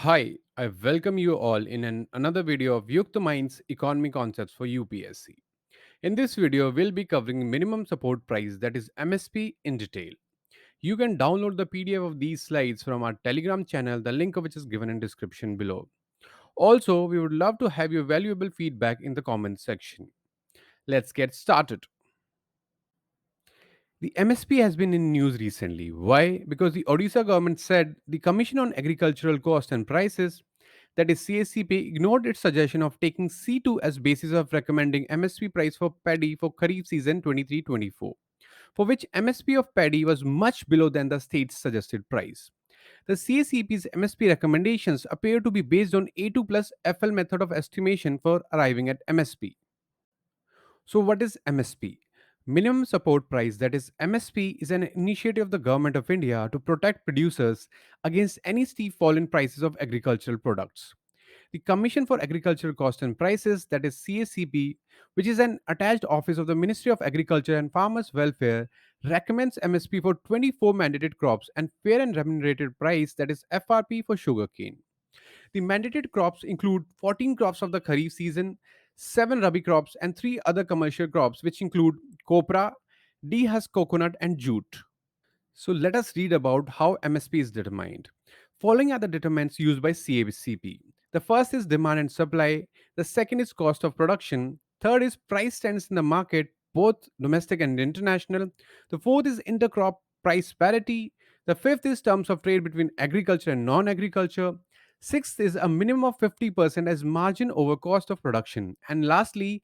Hi, I welcome you all in another video of YukMind's economy concepts for UPSC. In this video, we'll be covering minimum support price, that is MSP, in detail. You can download the PDF of these slides from our Telegram channel, the link of which is given in description below. Also, we would love to have your valuable feedback in the comments section. Let's get started. The MSP has been in news recently. Why? Because the Odisha government said the Commission on Agricultural Cost and Prices, that is CSCP, ignored its suggestion of taking C2 as basis of recommending MSP price for paddy for Kharif season 23-24, for which MSP of paddy was much below than the state's suggested price. The CSCP's MSP recommendations appear to be based on A2 plus FL method of estimation for arriving at MSP. So, what is MSP? Minimum Support Price, that is MSP, is an initiative of the Government of India to protect producers against any steep fall in prices of agricultural products. The Commission for Agricultural Cost and Prices, that is CSCP, which is an attached office of the Ministry of Agriculture and Farmers Welfare, recommends MSP for 24 mandated crops and fair and remunerated price, that is FRP, for sugarcane. The mandated crops include 14 crops of the Kharif season, 7 Rabi crops, and 3 other commercial crops, which include copra, dehusked coconut, and jute. So let us read about how MSP is determined. Following are the determinants used by CACP. The first is demand and supply, the second is cost of production, third is price trends in the market, both domestic and international, the fourth is intercrop price parity, the fifth is terms of trade between agriculture and non agriculture, sixth is a minimum of 50% as margin over cost of production, and lastly,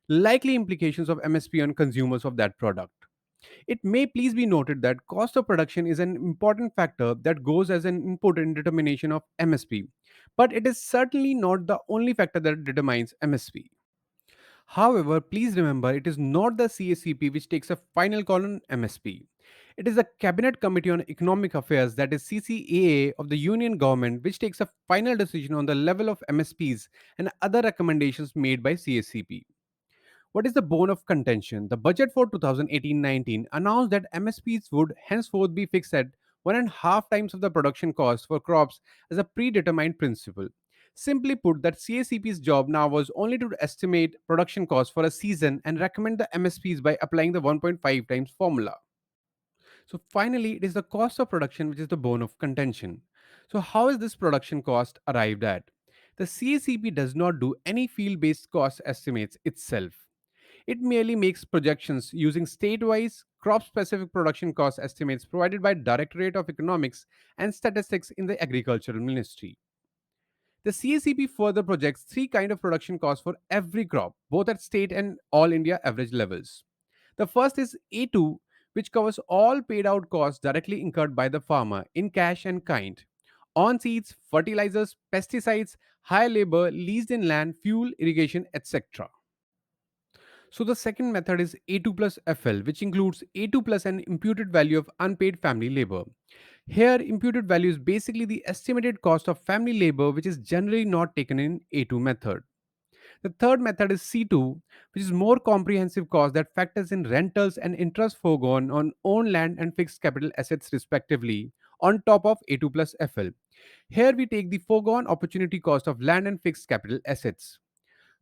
likely implications of MSP on consumers of that product. It may please be noted that cost of production is an important factor that goes as an input in determination of MSP, but it is certainly not the only factor that determines MSP. However, please remember it is not the CSCP which takes a final call on MSP. It is the Cabinet Committee on Economic Affairs, that is CCAA, of the Union Government which takes a final decision on the level of MSPs and other recommendations made by CSCP. What is the bone of contention? The budget for 2018-19 announced that MSPs would henceforth be fixed at 1.5 times of the production cost for crops as a predetermined principle. Simply put, that CACP's job now was only to estimate production costs for a season and recommend the MSPs by applying the 1.5 times formula. So finally, it is the cost of production which is the bone of contention. So how is this production cost arrived at? The CACP does not do any field-based cost estimates itself. It merely makes projections using state-wise, crop-specific production cost estimates provided by Directorate of Economics and Statistics in the Agricultural Ministry. The CACP further projects three kinds of production costs for every crop, both at state and all India average levels. The first is A2, which covers all paid out costs directly incurred by the farmer in cash and kind on seeds, fertilizers, pesticides, hire labor, leased in land, fuel, irrigation, etc. So the second method is A2 plus FL, which includes A2 plus an imputed value of unpaid family labor. Here, imputed value is basically the estimated cost of family labor, which is generally not taken in A2 method. The third method is C2, which is more comprehensive cost that factors in rentals and interest foregone on owned land and fixed capital assets respectively, on top of A2 plus FL. Here we take the foregone opportunity cost of land and fixed capital assets.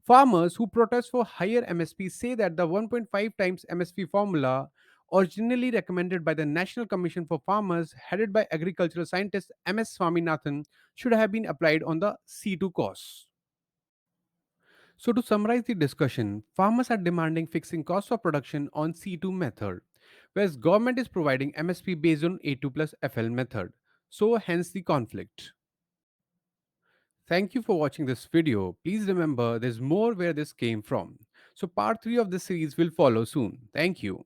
Farmers who protest for higher MSP say that the 1.5 times MSP formula, originally recommended by the National Commission for Farmers, headed by agricultural scientist MS Swaminathan, should have been applied on the C2 costs. So, to summarize the discussion, farmers are demanding fixing cost of production on C2 method, whereas government is providing MSP based on A2 plus FL method. So, hence the conflict. Thank you for watching this video. Please remember there's more where this came from. So part 3 of this series will follow soon. Thank you.